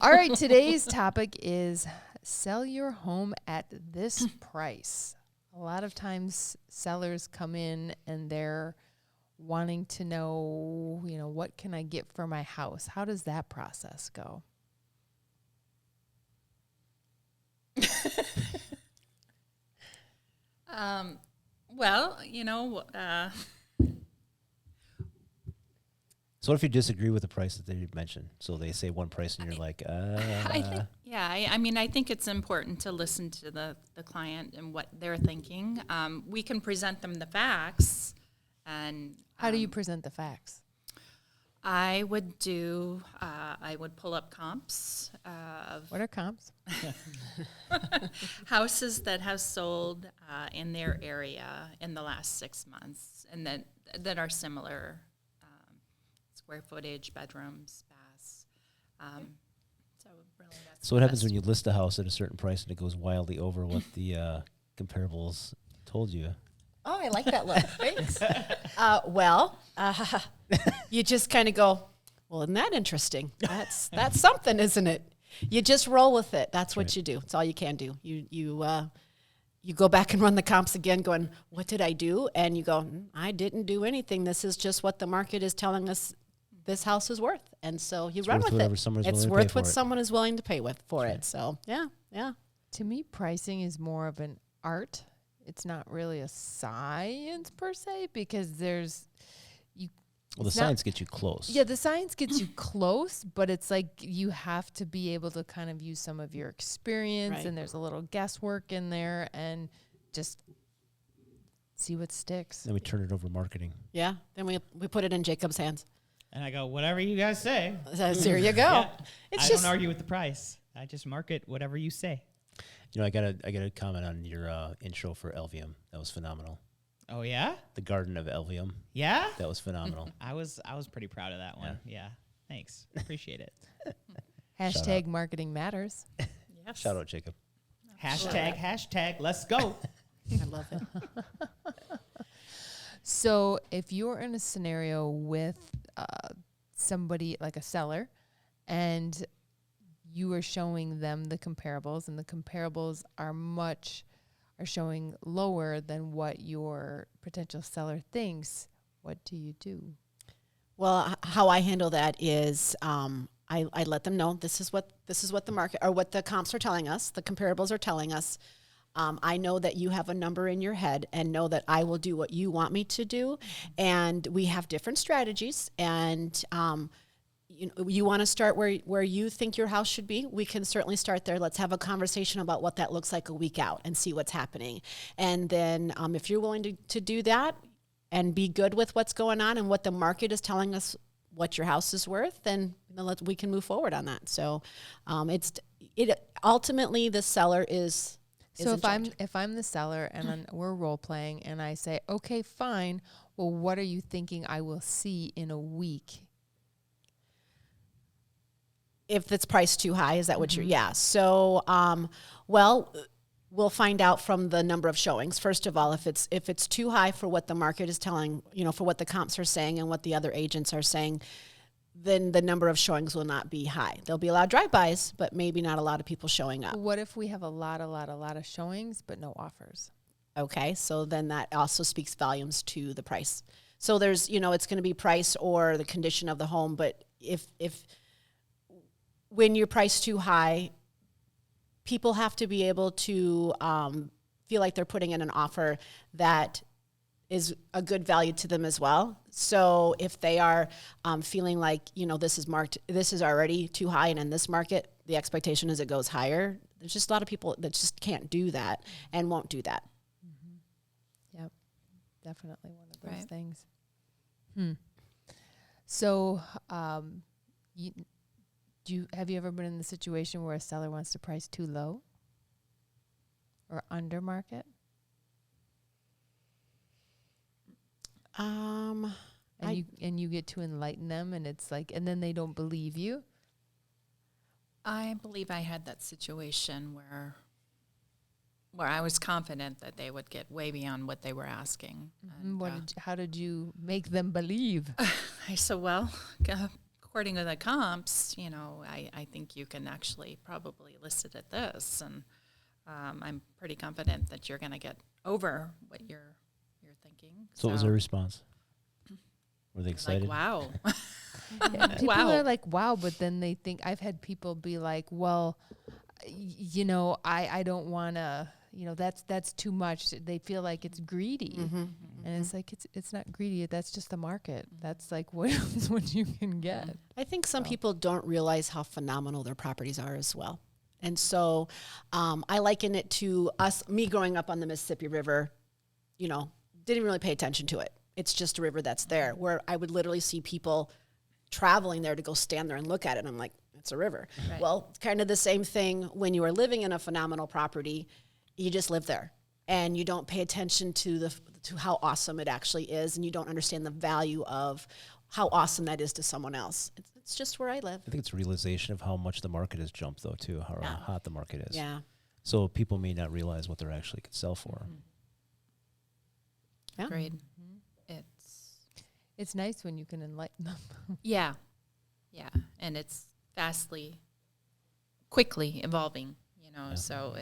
All right, today's topic is sell your home at this price. A lot of times sellers come in and they're wanting to know, what can I get for my house? How does that process go? Well, So what if you disagree with the price that they mentioned? So they say one price and you're like, I think, I think it's important to listen to the client and what they're thinking. We can present them the facts. And How do you present the facts? I would pull up comps of What are comps? houses that have sold in their area in the last 6 months and that are similar. Square footage, bedrooms, baths. So really, that's so what happens when you list a house at a certain price and it goes wildly over what the comparables told you? Oh, I like that look. Thanks. You just kind of go, well, isn't that interesting? That's something, isn't it? You just roll with it. That's what you do. It's all you can do. You go back and run the comps again going, what did I do? And you go, I didn't do anything. This is just what the market is telling us this house is worth. And so you run with it. It's worth what someone is willing to pay for it. So, yeah. To me, pricing is more of an art. It's not really a science per se because the science gets you close. Yeah, the science gets you close, but it's like you have to be able to kind of use some of your experience, and there's a little guesswork in there, and just see what sticks. Then we turn it over to marketing. Yeah, then we put it in Jacob's hands. And I go, whatever you guys say. There you go. Yeah. I don't argue with the price. I just market whatever you say. I got a comment on your intro for Elvium. That was phenomenal. Oh yeah? The Garden of Elvium. Yeah? That was phenomenal. I was pretty proud of that one. Yeah. Thanks. Appreciate it. Hashtag marketing matters. Yes. Shout out, Jacob. Hashtag, let's go. I love it. So if you're in a scenario with somebody like a seller and you are showing them the comparables and the comparables are showing lower than what your potential seller thinks, what do you do? Well, how I handle that is I let them know this is what the market or what the comps are telling us, the comparables are telling us. I know that you have a number in your head and know that I will do what you want me to do. And we have different strategies. And you want to start where you think your house should be, we can certainly start there. Let's have a conversation about what that looks like a week out and see what's happening. And then if you're willing to do that and be good with what's going on and what the market is telling us what your house is worth, then we can move forward on that. So ultimately the seller is so if I'm the seller and we're role playing and I say, okay, fine. Well, what are you thinking I will see in a week? If it's priced too high, is that what yeah. So, we'll find out from the number of showings. First of all, if it's too high for what the market is telling, for what the comps are saying and what the other agents are saying, then the number of showings will not be high. There'll be a lot of drive-bys, but maybe not a lot of people showing up. What if we have a lot of showings, but no offers? Okay, so then that also speaks volumes to the price. So there's, it's going to be price or the condition of the home, but if when you're priced too high, people have to be able to feel like they're putting in an offer that is a good value to them as well. So if they are feeling like, this is already too high, and in this market, the expectation is it goes higher, there's just a lot of people that just can't do that and won't do that. Mm-hmm. Yep, definitely one of those things. So have you ever been in the situation where a seller wants to price too low or under market? And you get to enlighten them, and it's like, and then they don't believe you. I believe I had that situation where I was confident that they would get way beyond what they were asking. Mm-hmm. How did you make them believe? I said, well, of according to the comps, you know, I think you can actually probably list it at this, and I'm pretty confident that you're going to get over what you're thinking. So what was their response? Were they excited? Like, wow. Yeah, people Wow. are like, wow, but then they think, I've had people be like, well, you know, I don't want to, you know, that's too much. They feel like it's greedy. And it's like, it's not greedy. That's just the market. That's like, what else would you can get? I think some people don't realize how phenomenal their properties are as well. And so I liken it to me growing up on the Mississippi River, you know, didn't really pay attention to it. It's just a river that's there, where I would literally see people traveling there to go stand there and look at it. And I'm like, it's a river. Right. Well, it's kind of the same thing when you are living in a phenomenal property. You just live there and you don't pay attention to how awesome it actually is, and you don't understand the value of how awesome that is to someone else. It's just where I live. I think it's a realization of how much the market has jumped, though, too, how hot the market is. Yeah. So people may not realize what they're actually could sell for. Yeah. Great. It's nice when you can enlighten them. Yeah. And it's quickly evolving, you know, so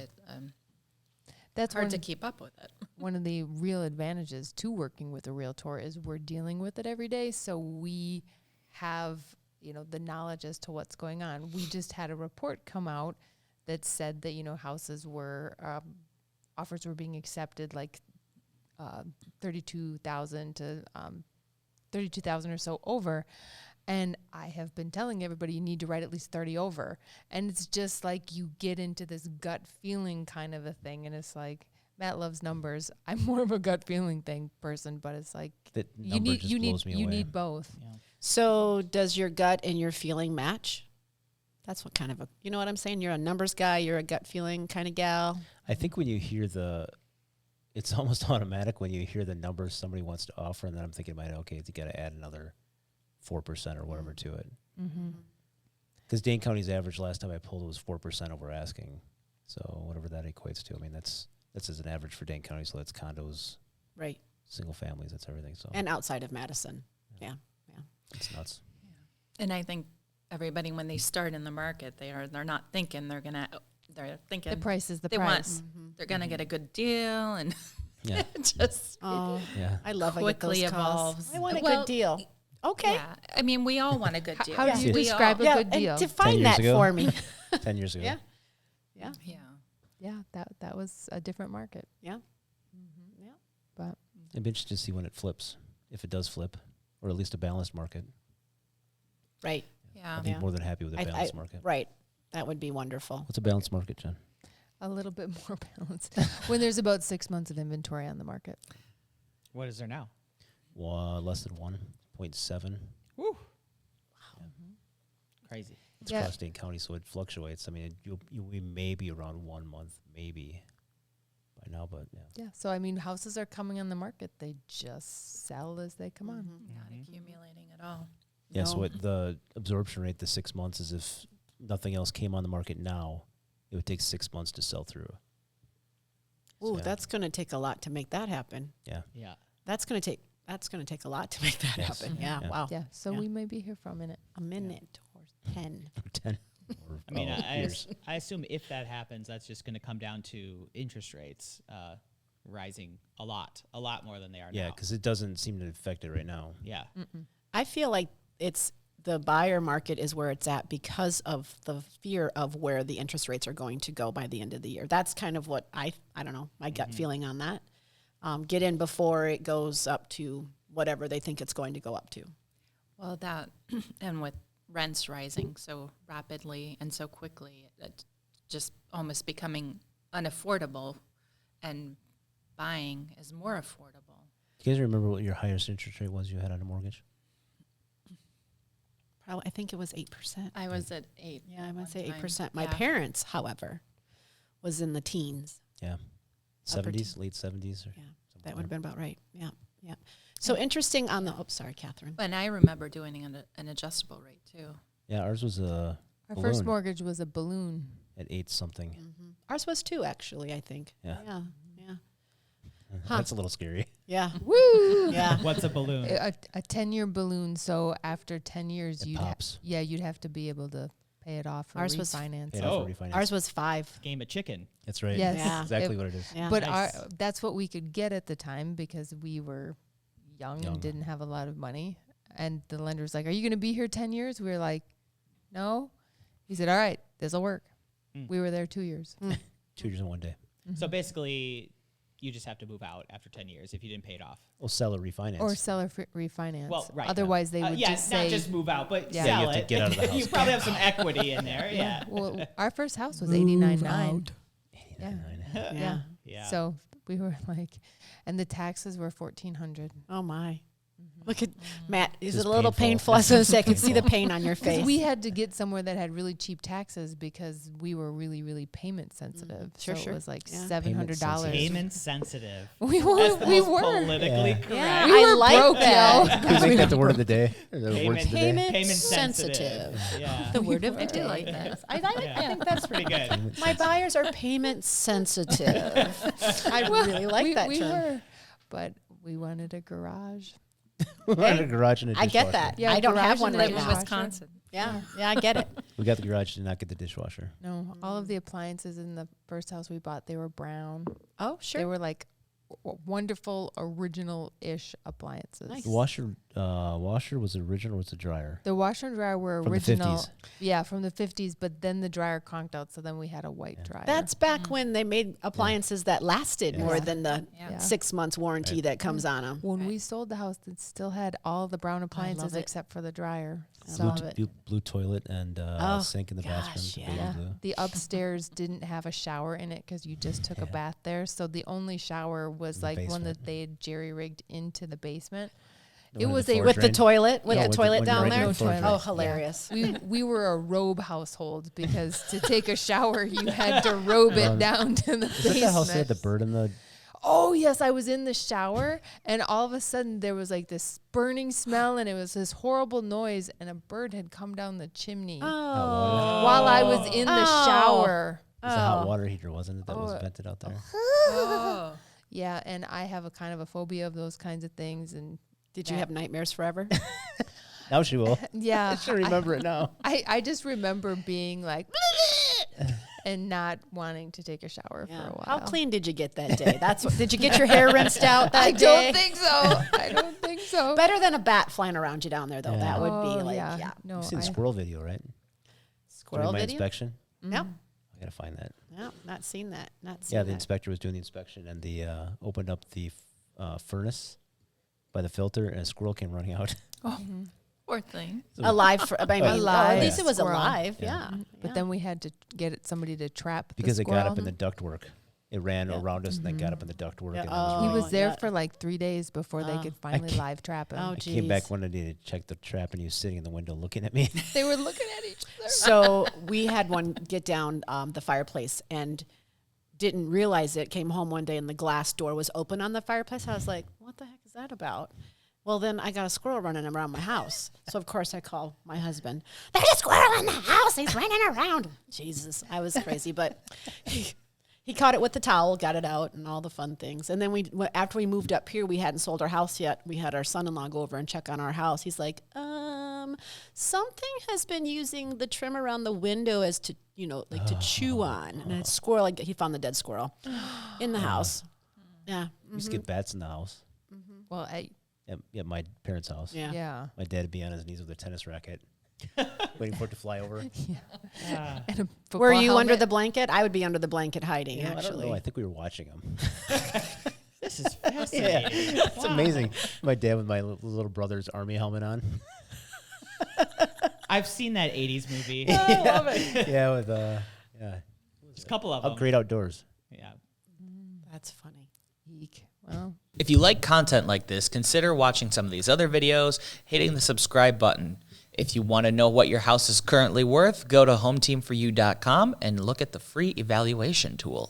That's hard to keep up with it. one of the real advantages to working with a realtor is we're dealing with it every day. So we have, you know, the knowledge as to what's going on. We just had a report come out that said that, you know, houses were, offers were being accepted like 32,000 to 32,000 or so over. And I have been telling everybody you need to write at least 30 over. And it's just like you get into this gut feeling kind of a thing. And it's like, Matt loves numbers. I'm more of a gut feeling person, but it's like That you number need just you blows need me you away. need both. Yeah. So does your gut and your feeling match? That's what kind of you know what I'm saying? You're a numbers guy. You're a gut feeling kind of gal. I think when you hear it's almost automatic when you hear the numbers somebody wants to offer, and then I'm thinking, okay, you got to add another 4% or whatever to it. Mm-hmm. Because Dane County's average last time I pulled it was 4% over asking. So whatever that equates to. I mean, that's as an average for Dane County. So that's condos, Right. single families, that's everything. So And outside of Madison. Yeah. it's nuts. And I think everybody, when they start in the market, they're not thinking they're thinking The price is the they price. want, they're going to get a good deal, and Yeah. just Oh, Yeah. I love quickly I get those calls. evolves. I want a Well, good deal. Okay. Yeah, I mean, we all want a good deal. How do you We describe all- a good and deal? define 10 that years ago? for me. 10 years ago. Yeah. Yeah. Yeah. Yeah, that was a different market. Yeah. Mm-hmm. But It'd be interesting to see when it flips, if it does flip, or at least a balanced market. Right. Yeah. I'd be Yeah. more than happy with a balanced market. Right. That would be wonderful. What's a balanced market, Jen? a little bit more balanced when there's about 6 months of inventory on the market. What is there now? Less than 1.7. Woo. Crazy. It's Yeah. across Dane County, so it fluctuates. I mean, we may be around 1 month, maybe, by now, but yeah. Yeah. So I mean, houses are coming on the market. They just sell as they come on. Not accumulating at all. Yeah, so No. what the absorption rate, the 6 months, is if nothing else came on the market now, it would take 6 months to sell through. Ooh, Yeah. that's going to take a lot to make that happen. Yeah. Yeah. That's going to take a lot to make that Yes. happen. Yeah. Yeah. Wow. Yeah. So Yeah. we may be here for a minute. A minute or 10. 10 or I mean, years. I assume if that happens, that's just going to come down to interest rates rising a lot more than they are Yeah, now. because it doesn't seem to affect it right now. Yeah. I feel like it's the buyer market is where it's at because of the fear of where the interest rates are going to go by the end of the year. That's kind of what I don't know, my gut feeling on that. Get in before it goes up to whatever they think it's going to go up to. Well, that and with rents rising so rapidly and so quickly, it's just almost becoming unaffordable, and buying is more affordable. Do you guys remember what your highest interest rate was you had on a mortgage? Probably, I think it was 8%. I was at 8. Yeah, I at would one say time. 8%. My Yeah. parents, however, was in the teens. Yeah. Upper 70s, late 70s? Or Yeah, something that would have there. been about right. Yeah, yeah. So interesting on the, sorry, Catherine. And I remember doing an adjustable rate too. Yeah, ours was a Our balloon first mortgage was a balloon. at 8 something. Ours was 2, actually, I think. Yeah. Yeah, yeah. That's a little scary. Yeah. Woo! Yeah. What's a balloon? A 10-year balloon. So after 10 years, It you'd pops. you'd have to be able to pay it off or Ours was refinance. Paid it. off Oh. for refinance. Ours was 5. Game of chicken. That's right. Yes. Yeah. Exactly It- what it is. Yeah. But Nice. that's what we could get at the time because we were young Young. and didn't have a lot of money. And the lender's like, "Are you going to be here 10 years?" We were like, "No." He said, "All right, this will work." Mm. We were there 2 years. 2 years in one day. So basically, you just have to move out after 10 years if you didn't pay it off. Well, sell or refinance. Or sell or refinance. Well, right. Otherwise, they would yeah, just not say, just move out, but Yeah. Yeah, sell you have to it. get out of the you house. probably have some equity in there. Yeah. Well, our first house was 89.9. Yeah. 89. Yeah. Yeah. So we were like, and the taxes were 1,400. Oh my. Look at Matt. Is This it is a little painful. painful? I was going to say, I could see the pain on your face. We had to get somewhere that had really cheap taxes because we were really, really payment sensitive. Sure, so sure. it was like Yeah. $700. Payment sensitive. We That's were. the We most were. politically Yeah. correct. Yeah, We I were like broke, that. Can we make that the word of the day? Or the words of the day? Payment Payment sensitive. Yeah. The word of the I do day. like that. I Yeah. think that's Pretty good. My buyers are payment sensitive. I really like we, that we term. were, but we wanted a garage. We had a garage and a I dishwasher. get that. Yeah, I don't garage have one and right a now. dishwasher. Wisconsin. Yeah, I get it. We got the garage, did not get the dishwasher. No, all of the appliances in the first house we bought, they were brown. Oh, They were like wonderful original-ish appliances. Nice. The washer was the original or was the dryer? The washer and dryer were From the original. 50s. Yeah, from the 50s, but then the dryer conked out, so then we had a white dryer. That's back when they made appliances that lasted Yeah. more Yeah. than the Yeah. 6 months warranty Right. that comes on them. When we sold the house, it still had all the brown appliances it. except for the dryer. I So love it. Blue toilet and Oh, sink in the gosh, bathroom. the yeah. baby yeah, blue. the upstairs didn't have a shower in it because you just took a Yeah. bath there. So the only shower was In the like one that basement. they had jerry rigged into the basement. The It one in was the a- floor With the drain. toilet, Yeah. With the- toilet when you're down right in there. the floor No drain. Oh, hilarious. We were a robe household because to take a shower you had to robe it down to the Is that the house that had the basement. bird in the? Oh yes, I was in the shower and all of a sudden there was like this burning smell and it was this horrible noise and a bird had come down the chimney Oh. while I was in the Oh. shower. It was a hot water heater, wasn't it? That was Oh. vented out there. Oh. Yeah, and I have a kind of a phobia of those kinds of things and Did you that- have nightmares forever? Now she will. yeah, I should remember it now. I just remember being like and not wanting to take a shower for a while. How clean did you get that day? That's what, did you get your hair rinsed out that I day? don't think so. I don't think so. Better than a bat flying around you down there, though. Yeah. That would Oh, be like, yeah. No, You've seen the I- squirrel video, right? Squirrel During my video? inspection. No, I gotta find that. no, not seen that. Not seen Yeah, the that. inspector was doing the inspection and the opened up the furnace by the filter and a squirrel came running out. Poor thing. Alive. For, I mean, Alive at least it was squirrel. alive. Yeah. Yeah. But then we had to get somebody to trap Because the it got up squirrel. in the ductwork. It ran Yeah. around us and then got up in the ductwork. Yeah, And oh. He then was there yeah. for like 3 days before they Oh. could finally ca- live trap him. Oh, I came back Jeez. one day to check the trap and he was sitting in the window looking at me. They were looking at each other. So we had one get down the fireplace and didn't realize it. Came home one day and the glass door was open on the fireplace. I was like, what the heck is that about? Well, then I got a squirrel running around my house. So, of course, I call my husband. There's a squirrel in the house. He's running around. Jesus, I was crazy. But he caught it with the towel, got it out, and all the fun things. And then after we moved up here, we hadn't sold our house yet. We had our son-in-law go over and check on our house. He's like, something has been using the trim around the window as to, to chew on. And a squirrel, like, he found the dead squirrel in the house. Yeah. We used to get bats in the house. Well, At my parents' house. Yeah. yeah. My dad would be on his knees with a tennis racket, waiting for it to fly over. Ah. And a Were football you under helmet. the blanket? I would be under the blanket hiding, You know, I don't actually. know. I think we were watching him. This is fascinating. It's amazing. My dad with my little brother's army helmet on. I've seen that 80s movie. I love it. Yeah, with There's a couple of them. Upgrade Outdoors. Yeah. That's funny. Eek. Well, If you like content like this, consider watching some of these other videos, hitting the subscribe button. If you want to know what your house is currently worth, go to hometeamforyou.com and look at the free evaluation tool.